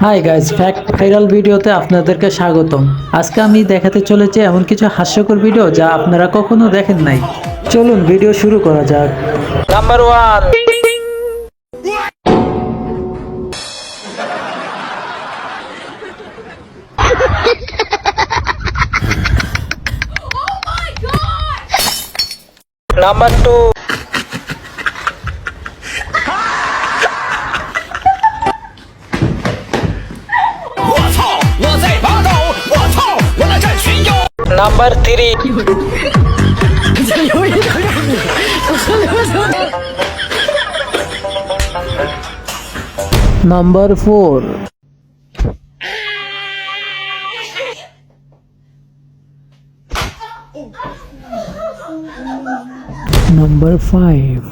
Hi guys, fact viral ভিডিওতে আপনাদেরকে স্বাগতম। আজকে আমি দেখাতে চলেছি এমন কিছু হাস্যকর ভিডিও যা আপনারা কখনো দেখেন নাই। চলুন ভিডিও শুরু করা যাক। Number one. Number two. Number three. Number 4, number 5,